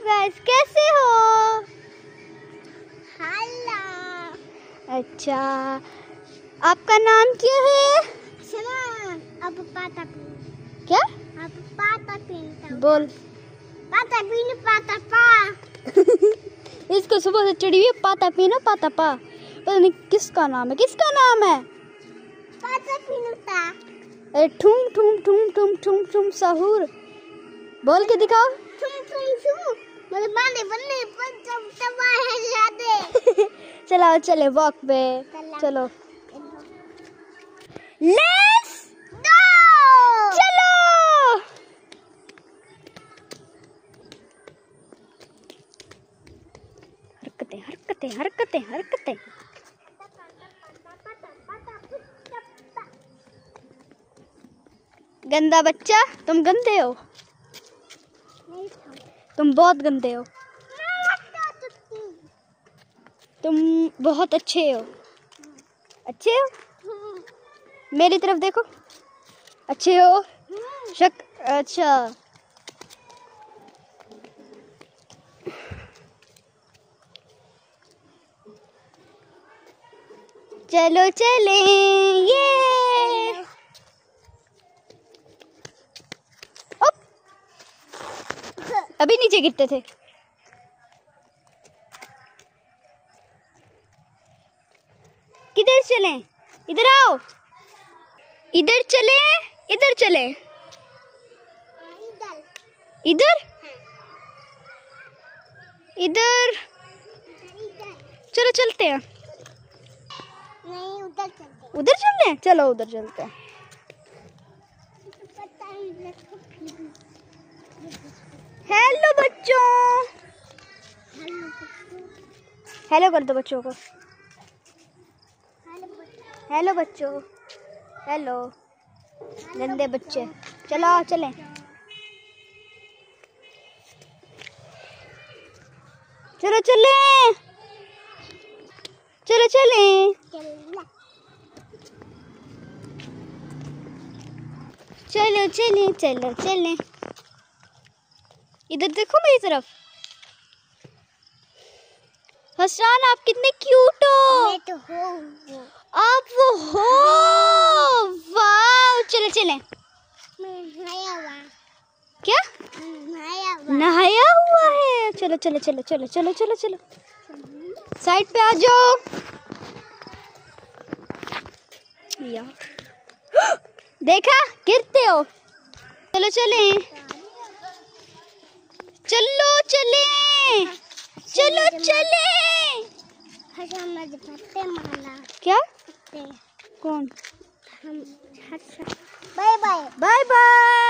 Guys, कैसे हो? Hello. अच्छा, आपका नाम क्या है? अब पाता क्या? अब पाता पीता बोल। पाता पीने पाता पा। इसको सुबह से चिड़ी हुई है, पाता पीना पाता पा। पता नहीं किसका नाम है, किसका नाम है? पाता पीने पा। अरे ठुम ठुम ठुम ठुम ठुम ठुम सहूर, बोल के दिखाओ। तुम मेरे बाने बन्ने पर जब तवा है जादे। चलो चले वॉक पे, चलो लेट्स गो। चलो। हरकतें हरकतें हरकतें हरकतें। गंदा बच्चा, तुम गंदे हो, तुम बहुत गंदे हो। तुम बहुत अच्छे हो, अच्छे हो, मेरी तरफ देखो, अच्छे हो शक। अच्छा चलो चले ये। अभी नीचे गिरते थे। किधर चलें? इधर आओ, इधर चले, इधर चले, इधर इधर चलो चलते हैं। नहीं उधर चलते। उधर चलते हैं, चलो उधर चलते हैं। हेलो बच्चों, हेलो कर दो बच्चों को। हेलो बच्चों, हेलो गंदे बच्चे। चलो चलें। चलो चलें, चलो चलें, चलो चलें, चलो चलें। इधर देखो मेरी तरफ। हसन, आप कितने क्यूट हो। मैं तो हूँ। आप वो हो, वाह। चलो चलें। नहाया हुआ। क्या? नहाया हुआ। नहाया हुआ है? चलो चलो चलो चलो चलो चलो चलो, साइड पे आ जाओ यार। देखा, गिरते हो। चलो चले, चलो चले, चलो चले। क्या? कौन? Bye bye. Bye bye.